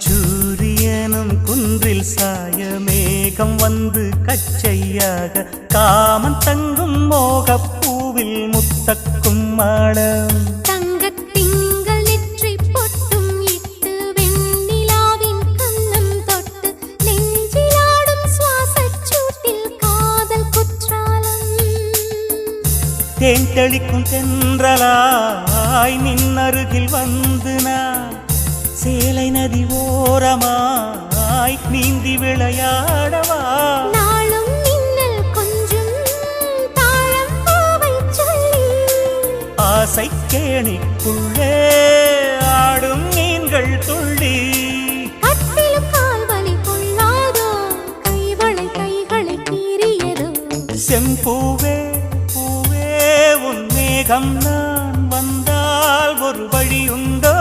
அந்திச்சூரியனும் குன்றில் சாய மேகம் வந்து கச்சையாக காமன் தங்கும் மோகப்பூவில் முத்தக்கும் மாடம் தங்கத்திங்கள் நெற்றி பொட்டும் இட்டு வெண்ணிலாவின் கண்ணம் தொட்டு நெஞ்சிலாடும் சுவாசச் சூட்டில் காதல் குற்றாலம் தேன் தெளிக்கும் தென்றலாய் நின்னருகில் வந்து நான் சேலை நதி ஓரமாய் நீந்தி விளையாடவா நாளும் மின்னல் கொஞ்சம் தாழம் பூவை சொல்லி ஆசை கேணிக்குள்ளே ஆடும் மீன்கள் துள்ளி கட்டிலும் கால்வலி கொள்ளாதோ கைகளை கீறியதோ செம்பூவே பூவே உன் மேகம் நான் வந்தால் ஒரு வழி உண்டோ